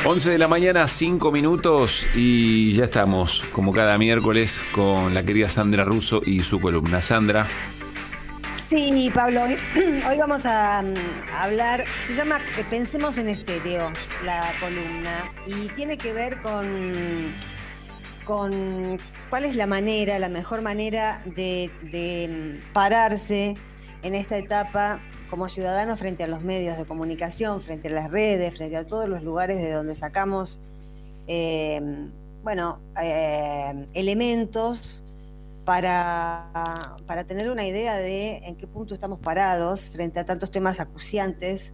11 de la mañana, 5 minutos y ya estamos, como cada miércoles, con la querida Sandra Russo y su columna. Sandra. Sí, Pablo, hoy vamos a hablar, se llama Pensemos en Estéreo, la columna, y tiene que ver con cuál es la mejor manera de pararse en esta etapa como ciudadano frente a los medios de comunicación, frente a las redes, frente a todos los lugares de donde sacamos elementos para tener una idea de en qué punto estamos parados frente a tantos temas acuciantes.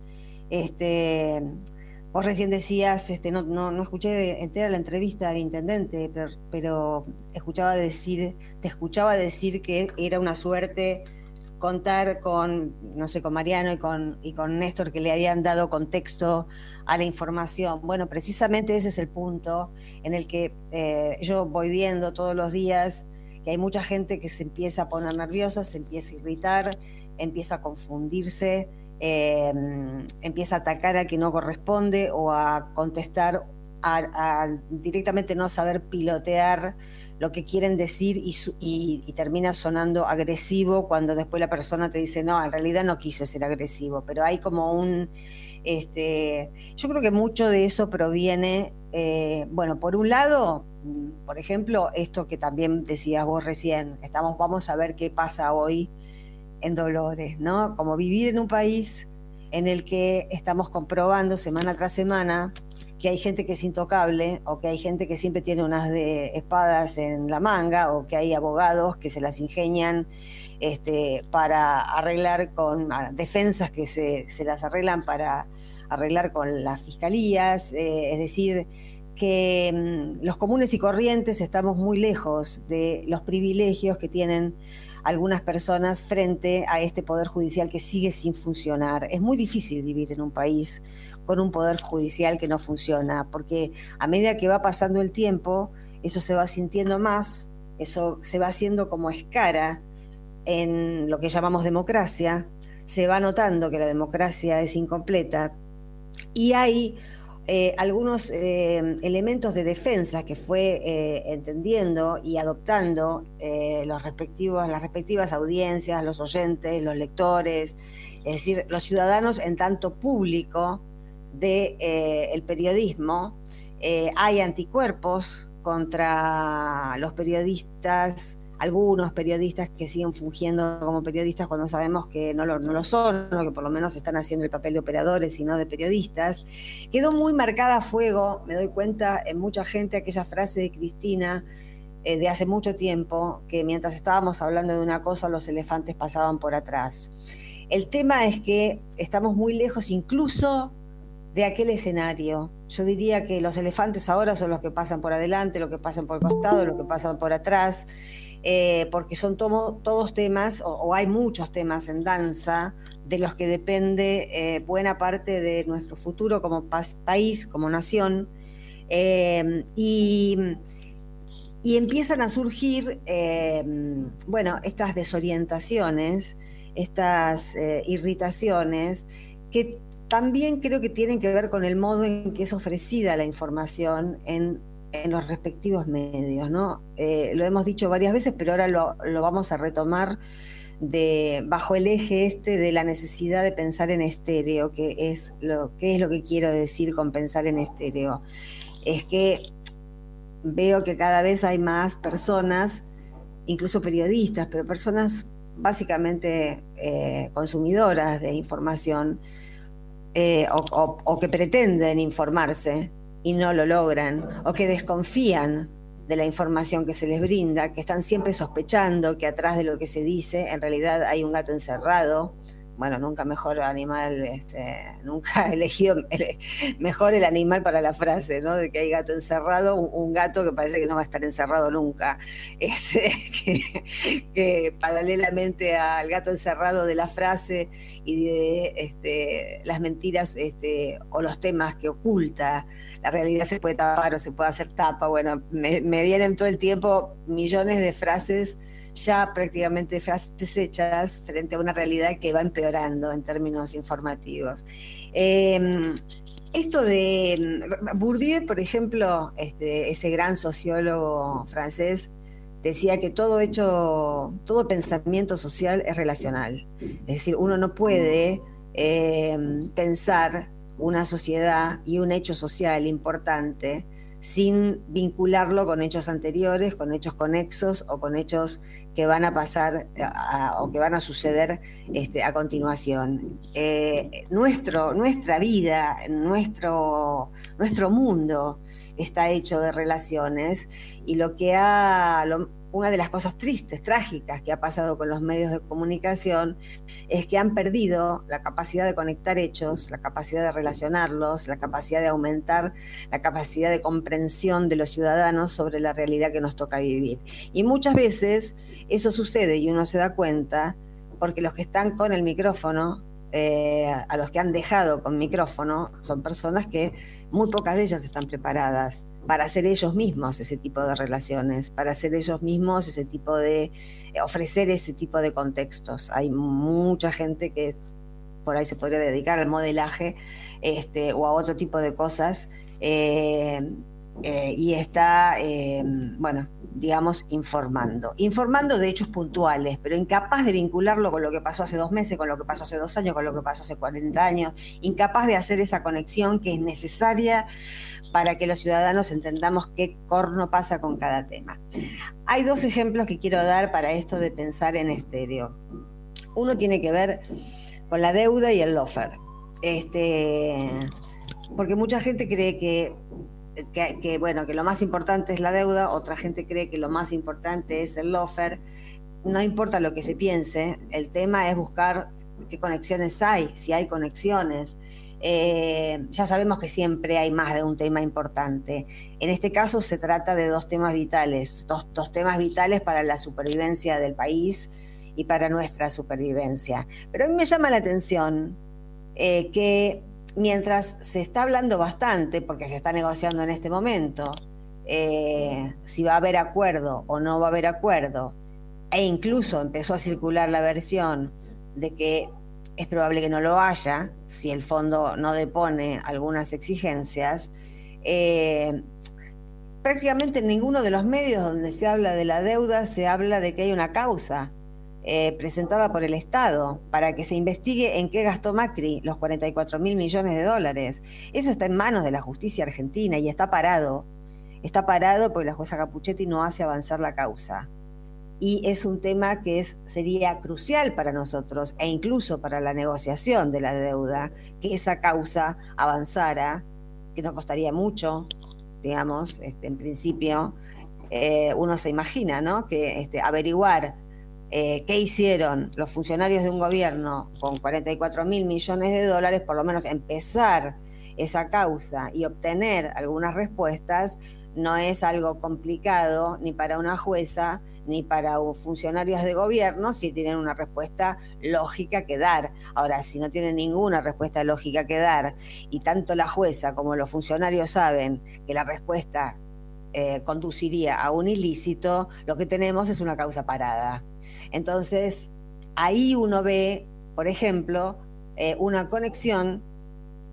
Vos recién decías, no escuché entera la entrevista del intendente, pero te escuchaba decir que era una suerte contar con, no sé, con Mariano y con Néstor, que le habían dado contexto a la información. Bueno, precisamente ese es el punto en el que yo voy viendo todos los días que hay mucha gente que se empieza a poner nerviosa, se empieza a irritar, empieza a confundirse, empieza a atacar a quien no corresponde o a contestar, a directamente no saber pilotear lo que quieren decir y termina sonando agresivo cuando después la persona te dice, no, en realidad no quise ser agresivo, pero hay como yo creo que mucho de eso proviene, por un lado, por ejemplo, esto que también decías vos recién, vamos a ver qué pasa hoy en Dolores, ¿no? Como vivir en un país en el que estamos comprobando semana tras semana que hay gente que es intocable, o que hay gente que siempre tiene unas de espadas en la manga, o que hay abogados que se las ingenian para arreglar con defensas que se las arreglan para arreglar con las fiscalías, es decir, que los comunes y corrientes estamos muy lejos de los privilegios que tienen algunas personas frente a este poder judicial que sigue sin funcionar. Es muy difícil vivir en un país con un poder judicial que no funciona, porque a medida que va pasando el tiempo, eso se va sintiendo más, eso se va haciendo como escara en lo que llamamos democracia, se va notando que la democracia es incompleta y hay algunos elementos de defensa que fue entendiendo y adoptando las respectivas audiencias, los oyentes, los lectores, es decir, los ciudadanos en tanto público del periodismo. Hay anticuerpos contra los periodistas, algunos periodistas que siguen fungiendo como periodistas cuando sabemos que no lo son, o que por lo menos están haciendo el papel de operadores y no de periodistas. Quedó muy marcada a fuego, me doy cuenta, en mucha gente aquella frase de Cristina de hace mucho tiempo, que mientras estábamos hablando de una cosa, los elefantes pasaban por atrás. El tema es que estamos muy lejos incluso de aquel escenario. Yo diría que los elefantes ahora son los que pasan por adelante, los que pasan por el costado, los que pasan por atrás, porque son todos temas, o hay muchos temas en danza, de los que depende buena parte de nuestro futuro como país, como nación, y empiezan a surgir, estas desorientaciones, estas irritaciones, que también creo que tienen que ver con el modo en que es ofrecida la información en los respectivos medios, ¿no? Lo hemos dicho varias veces, pero ahora lo vamos a retomar bajo el eje de la necesidad de pensar en estéreo, que es lo que quiero decir con pensar en estéreo. Es que veo que cada vez hay más personas, incluso periodistas, pero personas básicamente consumidoras de información, o que pretenden informarse y no lo logran, o que desconfían de la información que se les brinda, que están siempre sospechando que atrás de lo que se dice en realidad hay un gato encerrado. Bueno, nunca mejor animal, nunca he elegido mejor el animal para la frase, ¿no? De que hay gato encerrado, un gato que parece que no va a estar encerrado nunca, que paralelamente al gato encerrado de la frase y de las mentiras o los temas que oculta, la realidad se puede tapar o se puede hacer tapa. Bueno, me vienen todo el tiempo millones de frases, ya prácticamente frases hechas frente a una realidad que va empeorando en términos informativos. Esto de Bourdieu, por ejemplo, ese gran sociólogo francés, decía que todo pensamiento social es relacional. Es decir, uno no puede pensar una sociedad y un hecho social importante sin vincularlo con hechos anteriores, con hechos conexos o con hechos que van a pasar o que van a suceder a continuación. Nuestra vida, nuestro mundo está hecho de relaciones y una de las cosas tristes, trágicas que ha pasado con los medios de comunicación es que han perdido la capacidad de conectar hechos, la capacidad de relacionarlos, la capacidad de aumentar la capacidad de comprensión de los ciudadanos sobre la realidad que nos toca vivir. Y muchas veces eso sucede y uno se da cuenta porque los que están con el micrófono, a los que han dejado con micrófono, son personas que muy pocas de ellas están preparadas para hacer ellos mismos ese tipo de relaciones, para hacer ellos mismos ese tipo de, ofrecer ese tipo de contextos. Hay mucha gente que por ahí se podría dedicar al modelaje o a otro tipo de cosas y está, bueno, digamos, informando de hechos puntuales, pero incapaz de vincularlo con lo que pasó hace 2 meses, con lo que pasó hace 2 años, con lo que pasó hace 40 años, incapaz de hacer esa conexión que es necesaria para que los ciudadanos entendamos qué corno pasa con cada tema. Hay 2 ejemplos que quiero dar para esto de pensar en estéreo. Uno tiene que ver con la deuda y el lawfare. Porque mucha gente cree que lo más importante es la deuda, otra gente cree que lo más importante es el lawfare. No importa lo que se piense, el tema es buscar qué conexiones hay, si hay conexiones. Ya sabemos que siempre hay más de un tema importante. En este caso se trata de 2 temas vitales, dos temas vitales para la supervivencia del país y para nuestra supervivencia. Pero a mí me llama la atención que mientras se está hablando bastante, porque se está negociando en este momento, si va a haber acuerdo o no va a haber acuerdo, e incluso empezó a circular la versión de que es probable que no lo haya, si el fondo no depone algunas exigencias, prácticamente en ninguno de los medios donde se habla de la deuda se habla de que hay una causa presentada por el Estado para que se investigue en qué gastó Macri los 44.000 millones de dólares. Eso está en manos de la justicia argentina y está parado. Está parado porque la jueza Capuchetti no hace avanzar la causa. Y es un tema que sería crucial para nosotros e incluso para la negociación de la deuda, que esa causa avanzara, que no costaría mucho, digamos, en principio. Uno se imagina, ¿no?, que averiguar qué hicieron los funcionarios de un gobierno con 44.000 millones de dólares, por lo menos empezar esa causa y obtener algunas respuestas, no es algo complicado ni para una jueza ni para funcionarios de gobierno si tienen una respuesta lógica que dar. Ahora, si no tienen ninguna respuesta lógica que dar y tanto la jueza como los funcionarios saben que la respuesta conduciría a un ilícito, lo que tenemos es una causa parada. Entonces, ahí uno ve, por ejemplo, una conexión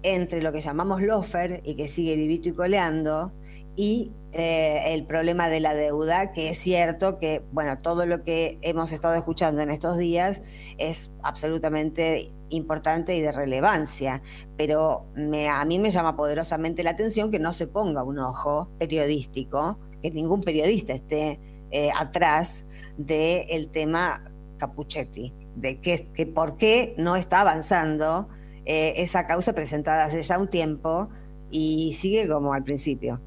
entre lo que llamamos lawfare y que sigue vivito y coleando y el problema de la deuda, que es cierto que, bueno, todo lo que hemos estado escuchando en estos días es absolutamente importante y de relevancia, pero a mí me llama poderosamente la atención que no se ponga un ojo periodístico, que ningún periodista esté atrás del tema Capuchetti, de que por qué no está avanzando esa causa presentada hace ya un tiempo y sigue como al principio.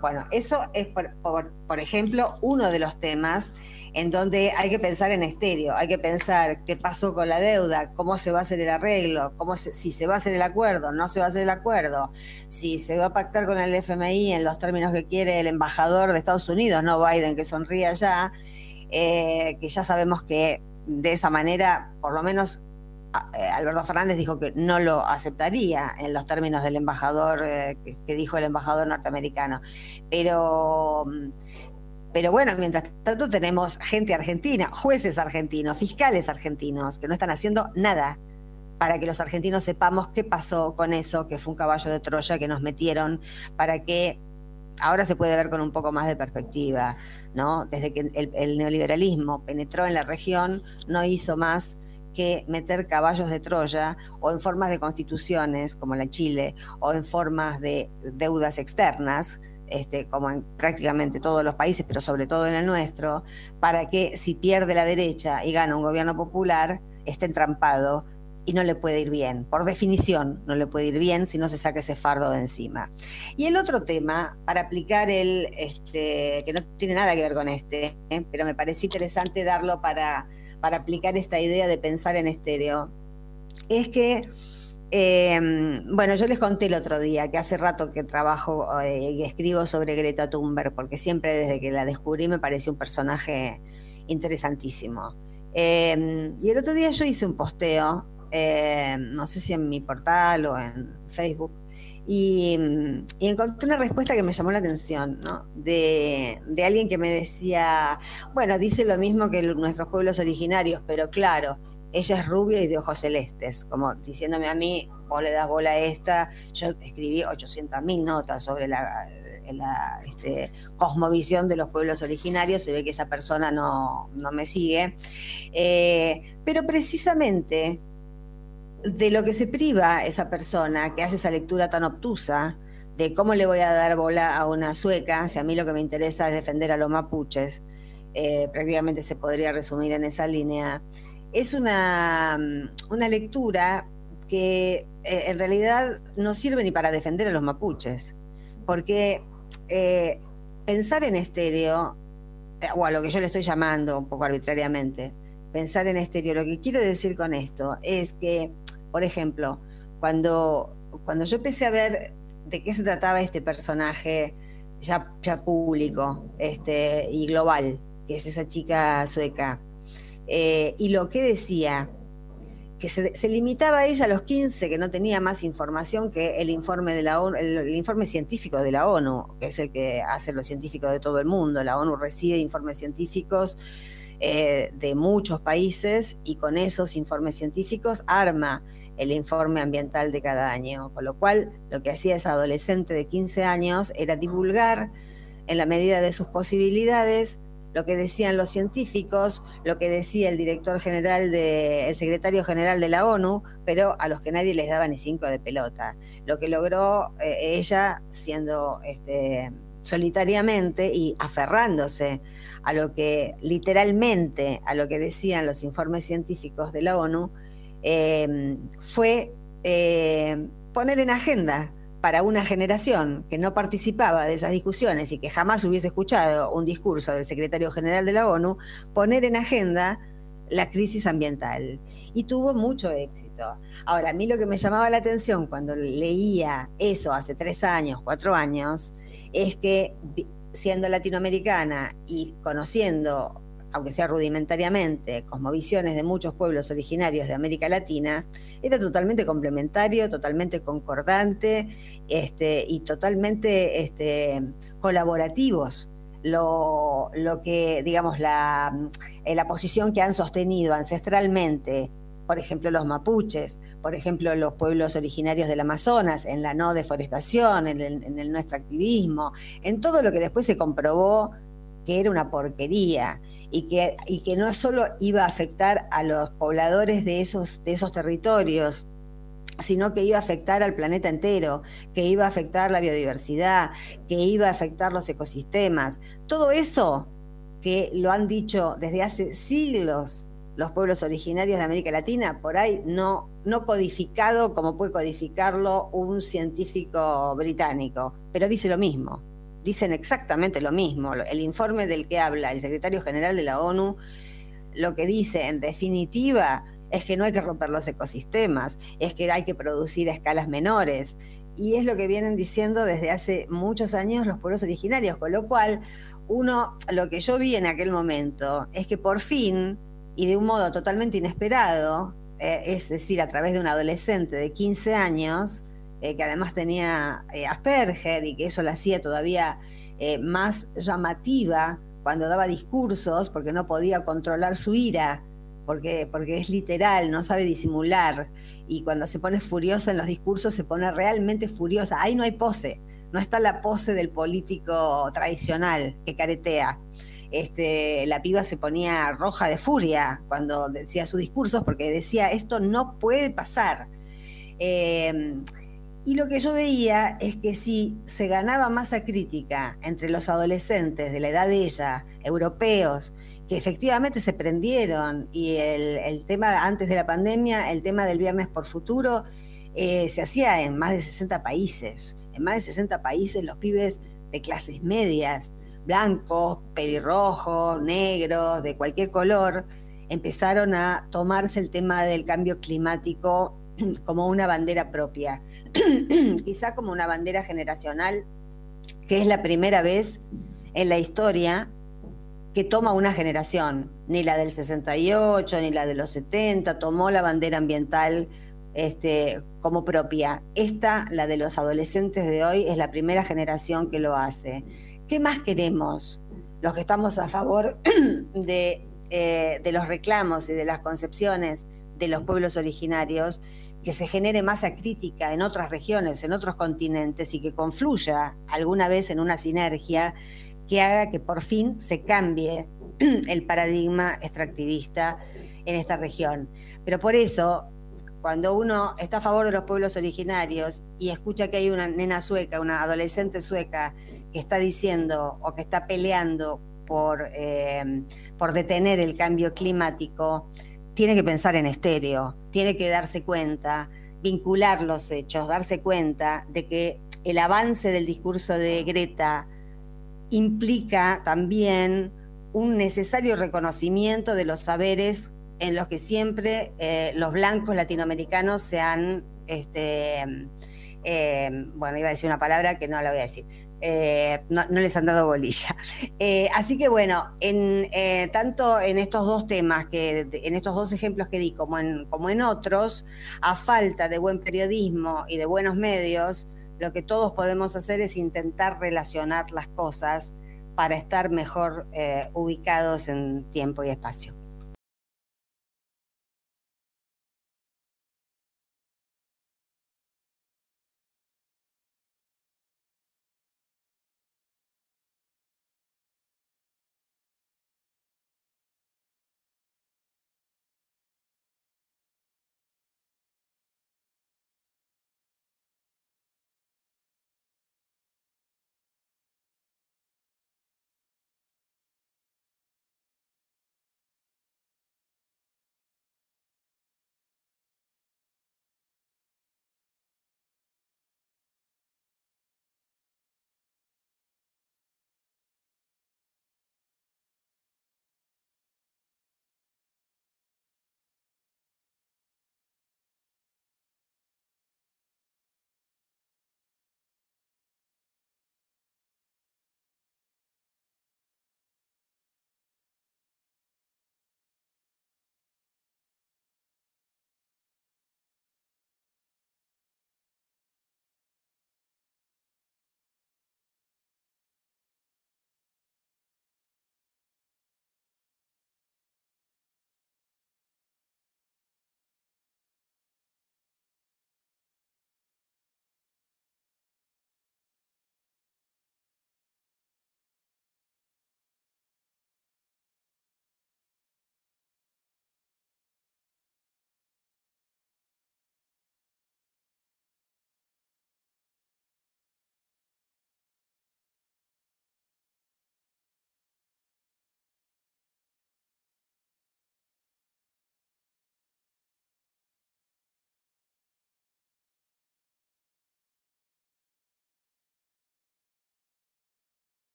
Bueno, eso es, por ejemplo, uno de los temas en donde hay que pensar en estéreo, hay que pensar qué pasó con la deuda, cómo se va a hacer el arreglo, si se va a hacer el acuerdo, no se va a hacer el acuerdo, si se va a pactar con el FMI en los términos que quiere el embajador de Estados Unidos, no Biden, que sonríe allá, que ya sabemos que de esa manera, por lo menos Alberto Fernández dijo que no lo aceptaría en los términos del embajador, que dijo el embajador norteamericano. Pero bueno, mientras tanto tenemos gente argentina, jueces argentinos, fiscales argentinos, que no están haciendo nada para que los argentinos sepamos qué pasó con eso, que fue un caballo de Troya que nos metieron, para que ahora se puede ver con un poco más de perspectiva, ¿no? Desde que el neoliberalismo penetró en la región, no hizo más que meter caballos de Troya, o en formas de constituciones, como la Chile, o en formas de deudas externas, como en prácticamente todos los países, pero sobre todo en el nuestro, para que si pierde la derecha y gana un gobierno popular, esté entrampado y no le puede ir bien. Por definición, no le puede ir bien si no se saca ese fardo de encima. Y el otro tema, para aplicar que no tiene nada que ver con pero me pareció interesante darlo para aplicar esta idea de pensar en estéreo, es que, bueno, yo les conté el otro día que hace rato que trabajo y escribo sobre Greta Thunberg, porque siempre desde que la descubrí me pareció un personaje interesantísimo. Y el otro día yo hice un posteo, no sé si en mi portal o en Facebook, y encontré una respuesta que me llamó la atención, ¿no? De alguien que me decía, bueno, dice lo mismo que nuestros pueblos originarios, pero claro, ella es rubia y de ojos celestes, como diciéndome a mí, vos le das bola a esta. Yo escribí 800.000 notas sobre la cosmovisión de los pueblos originarios, se ve que esa persona no me sigue, pero precisamente de lo que se priva esa persona que hace esa lectura tan obtusa de cómo le voy a dar bola a una sueca, si a mí lo que me interesa es defender a los mapuches, prácticamente se podría resumir en esa línea, es una lectura que en realidad no sirve ni para defender a los mapuches, porque pensar en estéreo, o a lo que yo le estoy llamando un poco arbitrariamente, pensar en estéreo, lo que quiero decir con esto es que, por ejemplo, cuando yo empecé a ver de qué se trataba este personaje ya público y global, que es esa chica sueca, y lo que decía, que se limitaba a ella a los 15, que no tenía más información que el informe de la ONU, el informe científico de la ONU, que es el que hacen los científicos de todo el mundo. La ONU recibe informes científicos de muchos países, y con esos informes científicos arma el informe ambiental de cada año, con lo cual lo que hacía esa adolescente de 15 años era divulgar en la medida de sus posibilidades lo que decían los científicos, lo que decía el el secretario general de la ONU, pero a los que nadie les daba ni 5 de pelota. Lo que logró ella, siendo solitariamente y aferrándose a lo que literalmente, a lo que decían los informes científicos de la ONU, fue poner en agenda para una generación que no participaba de esas discusiones y que jamás hubiese escuchado un discurso del secretario general de la ONU, poner en agenda la crisis ambiental. Y tuvo mucho éxito. Ahora, a mí lo que me llamaba la atención cuando leía eso hace 3 años, 4 años, es que siendo latinoamericana y conociendo, aunque sea rudimentariamente, cosmovisiones de muchos pueblos originarios de América Latina, era totalmente complementario, totalmente concordante y totalmente colaborativos. Lo que, digamos, la posición que han sostenido ancestralmente, por ejemplo, los mapuches, por ejemplo, los pueblos originarios del Amazonas, en la no deforestación, en el no extractivismo, en todo lo que después se comprobó que era una porquería, y que no solo iba a afectar a los pobladores de esos territorios, sino que iba a afectar al planeta entero, que iba a afectar la biodiversidad, que iba a afectar los ecosistemas. Todo eso que lo han dicho desde hace siglos los pueblos originarios de América Latina, por ahí no codificado como puede codificarlo un científico británico, pero dice lo mismo. Dicen exactamente lo mismo. El informe del que habla el secretario general de la ONU, lo que dice en definitiva es que no hay que romper los ecosistemas, es que hay que producir a escalas menores, y es lo que vienen diciendo desde hace muchos años los pueblos originarios, con lo cual lo que yo vi en aquel momento es que por fin, y de un modo totalmente inesperado, es decir, a través de un adolescente de 15 años, que además tenía Asperger, y que eso la hacía todavía más llamativa cuando daba discursos, porque no podía controlar su ira porque es literal, no sabe disimular, y cuando se pone furiosa en los discursos se pone realmente furiosa. Ahí no hay pose, no está la pose del político tradicional que caretea. La piba se ponía roja de furia cuando decía sus discursos, porque decía, esto no puede pasar. Y lo que yo veía es que si se ganaba masa crítica entre los adolescentes de la edad de ella, europeos, que efectivamente se prendieron, y el tema antes de la pandemia, el tema del Viernes por Futuro, se hacía en más de 60 países. En más de 60 países los pibes de clases medias, blancos, pelirrojos, negros, de cualquier color, empezaron a tomarse el tema del cambio climático como una bandera propia, quizá como una bandera generacional, que es la primera vez en la historia que toma una generación. Ni la del 68, ni la de los 70, tomó la bandera ambiental como propia. Esta, la de los adolescentes de hoy, es la primera generación que lo hace. ¿Qué más queremos los que estamos a favor de los reclamos y de las concepciones de los pueblos originarios? Que se genere masa crítica en otras regiones, en otros continentes, y que confluya alguna vez en una sinergia que haga que por fin se cambie el paradigma extractivista en esta región. Pero por eso, cuando uno está a favor de los pueblos originarios y escucha que hay una nena sueca, una adolescente sueca, que está diciendo o que está peleando por detener el cambio climático, tiene que pensar en estéreo, tiene que darse cuenta, vincular los hechos, darse cuenta de que el avance del discurso de Greta implica también un necesario reconocimiento de los saberes en los que siempre los blancos latinoamericanos se han, bueno, iba a decir una palabra que no la voy a decir, no les han dado bolilla. Así que bueno, tanto en estos dos temas, en estos dos ejemplos que di, como en otros, a falta de buen periodismo y de buenos medios, lo que todos podemos hacer es intentar relacionar las cosas para estar mejor ubicados en tiempo y espacio.